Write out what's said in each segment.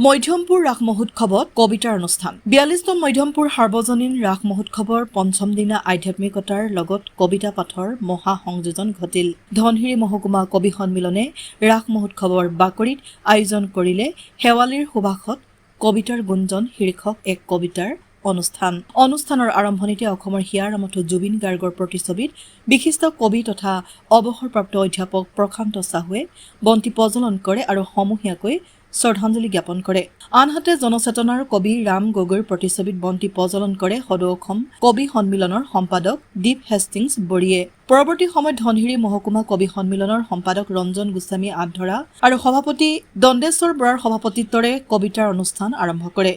মধ্যমপুৰ ৰাস মহোৎসৱত কবিতাৰ অনুষ্ঠান ৪২তম মধ্যমপুৰ সাৰ্বজনীন ৰাস মহোৎসৱৰ পঞ্চম দিনা আধ্যাত্মিকতাৰ লগত কবিতা পাঠৰ মহা সংযোজন ঘটিল। ধনশিৰি মহকুমা কবি সন্মিলনে ৰাস মহোৎসৱৰ বাকৰিত আয়োজন কৰিলে শেৱালিৰ সুবাসত কবিতাৰ গুঞ্জন শীৰ্ষক এক কবিতাৰ অনুষ্ঠানৰ আৰম্ভণিতে অসমৰ হিয়াৰমঠু জুবিন গাৰ্গৰ প্ৰতিচ্ছবিত বিশিষ্ট কবি তথা অৱসৰপ্ৰাপ্ত অধ্যাপক প্ৰশান্ত চাহুৱে বন্তি প্ৰজ্বলন কৰে আৰু সমূহীয়াকৈ শ্ৰদ্ধাঞ্জলি জ্ঞাপন কৰে। আনহাতে জনচেতনাৰ কবি ৰাম গগৈৰ প্ৰতিচ্ছবিত বন্তি প্ৰজ্বলন কৰে সদৌ অসম কবি সন্মিলনৰ সম্পাদক দীপ হেষ্টিংছ বড়িয়ে। পৰৱৰ্তী সময়ত ধনশিৰি মহকুমা কবি সন্মিলনৰ সম্পাদক ৰঞ্জন গোস্বামী আধৰা আৰু সভাপতি দণ্ডেশ্বৰ বৰাৰ সভাপতিত্বৰে কবিতাৰ অনুষ্ঠান আৰম্ভ কৰে।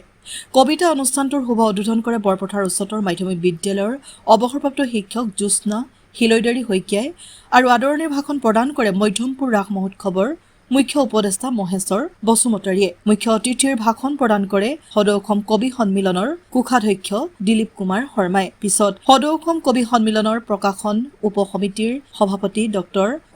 কবিতা অনুষ্ঠানটোৰ শুভ উদ্বোধন কৰে বৰপথাৰ উচ্চতৰ মাধ্যমিক বিদ্যালয়ৰ অৱসৰপ্ৰাপ্ত শিক্ষক জ্যোৎস্না শিলৈদাৰী শইকীয়াই আৰু আদৰণিৰ ভাষণ প্ৰদান কৰে মধ্যমপুৰ ৰাস মহোৎসৱৰ মুখ্য উপদেষ্টা মহেশ্বৰ বসুমতাৰীয়ে। মুখ্য অতিথিৰ ভাষণ প্ৰদান কৰে সদৌ অসম কবি সন্মিলনৰ কোষাধ্যক্ষ দিলীপ কুমাৰ শৰ্মাই। পিছত সদৌ অসম কবি সন্মিলনৰ প্ৰকাশন উপ সমিতিৰ সভাপতি ড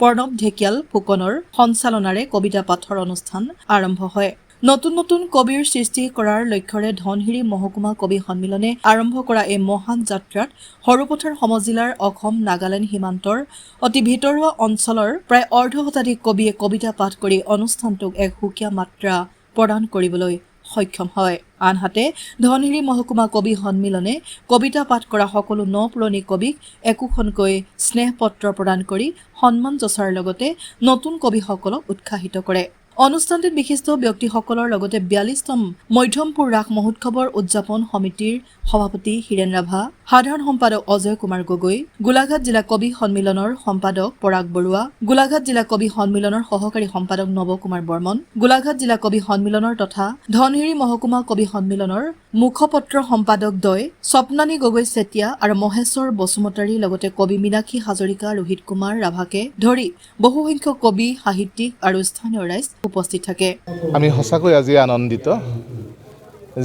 প্ৰণৱ ঢেকিয়াল ফুকনৰ সঞ্চালনাৰে কবিতা পাঠৰ অনুষ্ঠান আৰম্ভ হয়। নতুন নতুন কবিৰ সৃষ্টি কৰাৰ লক্ষ্যৰে ধনশিৰি মহকুমা কবি সন্মিলনে আৰম্ভ কৰা এই মহান যাত্ৰাত সৰুপথাৰ সমজিলাৰ অসম নাগালেণ্ড সীমান্তৰ অতি ভিতৰুৱা অঞ্চলৰ প্ৰায় অৰ্ধশতাধিক কবিয়ে কবিতা পাঠ কৰি অনুষ্ঠানটোক এক সুকীয়া মাত্ৰা প্ৰদান কৰিবলৈ সক্ষম হয়। আনহাতে ধনশিৰি মহকুমা কবি সন্মিলনে কবিতা পাঠ কৰা সকলো নপুৰণি কবিক একোখনকৈ স্নেহ পত্ৰ প্ৰদান কৰি সন্মান যচোৱাৰ লগতে নতুন কবিসকলক উৎসাহিত কৰে। অনুষ্ঠানটিত বিশিষ্ট ব্যক্তিসকলৰ লগতে ৪২তম মধ্যমপুৰ ৰাস মহোৎসৱৰ উদযাপন সমিতিৰ সভাপতি হীৰেণ ৰাভা, সাধাৰণ সম্পাদক অজয় কুমাৰ গগৈ, গোলাঘাট জিলা কবি সন্মিলনৰ সম্পাদক পৰাগ বৰুৱা, গোলাঘাট জিলা কবি সন্মিলনৰ সহকাৰী সম্পাদক নৱ কুমাৰ বৰ্মন, গোলাঘাট জিলা কবি সন্মিলনৰ তথা ধনশিৰি মহকুমা কবি সন্মিলনৰ মুখপত্ৰ সম্পাদক দ্বয় স্বপ্নানী গগৈ চেতিয়া আৰু মহেশ্বৰ বসুমতাৰীৰ লগতে কবি মীনাক্ষী হাজৰিকা, ৰোহিত কুমাৰ ৰাভাকে ধৰি বহুসংখ্যক কবি, সাহিত্যিক আৰু স্থানীয় ৰাইজ উপস্থিত থাকে। আমি সঁচাকৈ আজি আনন্দিত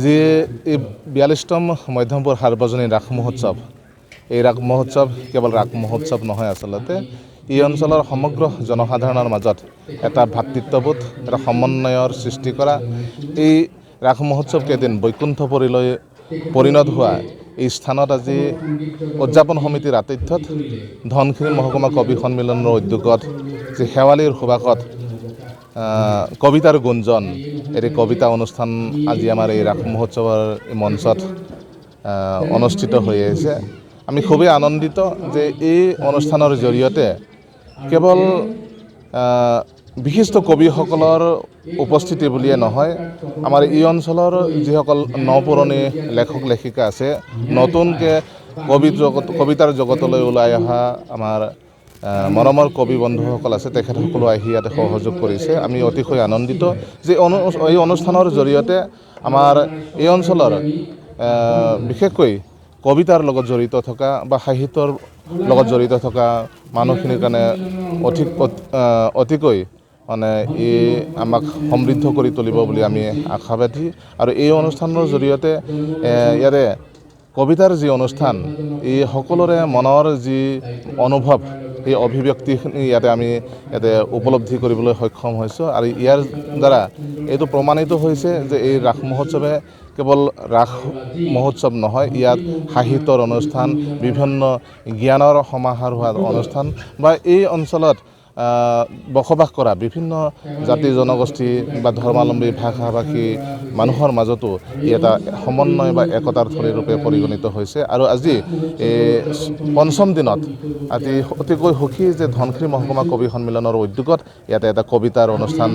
যে এই ৪২তম মধ্যমপুৰ সাৰ্বজনীন ৰাস মহোৎসৱ, এই ৰাস মহোৎসৱ কেৱল ৰাস মহোৎসৱ নহয়, আচলতে এই অঞ্চলৰ সমগ্ৰ জনসাধাৰণৰ মাজত এটা ভাতৃত্ববোধ, এটা সমন্বয়ৰ সৃষ্টি কৰা, এই ৰাস মহোৎসৱ কেইদিন বৈকুণ্ঠপুৰীলৈ পৰিণত হোৱা এই স্থানত আজি উদযাপন সমিতিৰ আতিথ্যত ধনশিৰি মহকুমা কবি সন্মিলনৰ উদ্যোগত যে শেৱালিৰ সুবাসত কবিতাৰ গুঞ্জন এই কবিতা অনুষ্ঠান আজি আমাৰ এই ৰাস মহোৎসৱৰ মঞ্চত অনুষ্ঠিত হৈ আছে। আমি খুবেই আনন্দিত যে এই অনুষ্ঠানৰ জৰিয়তে কেৱল বিশিষ্ট কবিসকলৰ উপস্থিতি বুলিয়ে নহয়, আমাৰ এই অঞ্চলৰ যিসকল নপুৰণি লেখক লেখিকা আছে, নতুনকৈ কবিতাৰ জগতলৈ ওলাই অহা আমাৰ মৰমৰ কবি বন্ধুসকল আছে, তেখেতসকলো আহি ইয়াতে সহযোগ কৰিছে। আমি অতিশয় আনন্দিত যে এই অনুষ্ঠানৰ জৰিয়তে আমাৰ এই অঞ্চলৰ বিশেষকৈ কবিতাৰ লগত জড়িত থকা বা সাহিত্যৰ লগত জড়িত থকা মানুহখিনিৰ কাৰণে অতিকৈ মানে ই আমাক সমৃদ্ধ কৰি তুলিব বুলি আমি আশাবাদী। আৰু এই অনুষ্ঠানৰ জৰিয়তে ইয়াৰে কবিতাৰ যি অনুষ্ঠান, এই সকলোৰে মনৰ যি অনুভৱ, এই অভিব্যক্তিখিনি আমি ইয়াতে উপলব্ধি কৰিবলৈ সক্ষম হৈছোঁ। আৰু ইয়াৰ দ্বাৰা এইটো প্ৰমাণিত হৈছে যে এই ৰাস মহোৎসৱে কেৱল ৰাস মহোৎসৱ নহয়, ইয়াত সাহিত্যৰ অনুষ্ঠান, বিভিন্ন জ্ঞানৰ সমাহাৰ হোৱা অনুষ্ঠান বা এই অঞ্চলত বসবাস কৰা বিভিন্ন জাতি জনগোষ্ঠী বা ধৰ্মাৱলম্বী ভাষা-ভাষী মানুহৰ মাজতো ই এটা সমন্বয় বা একতাৰ থলীৰূপে পৰিগণিত হৈছে। আৰু আজি পঞ্চম দিনত আজি অতিকৈ সুখী যে ধনশিৰি মহকুমা কবি সন্মিলনৰ উদ্যোগত ইয়াতে এটা কবিতাৰ অনুষ্ঠান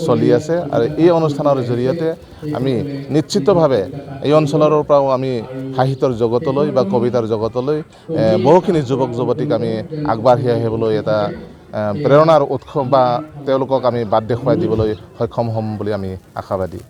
চলি আছে। আৰু এই অনুষ্ঠানৰ জৰিয়তে আমি নিশ্চিতভাৱে এই অঞ্চলৰ পৰাও আমি সাহিত্যৰ জগতলৈ বা কবিতাৰ জগতলৈ বহুখিনি যুৱক যুৱতীক আমি আগবাঢ়ি আহিবলৈ এটা প্ৰেৰণাৰ উৎস বা তেওঁলোকক আমি বাট দেখুৱাই দিবলৈ সক্ষম হ'ম বুলি আমি আশাবাদী।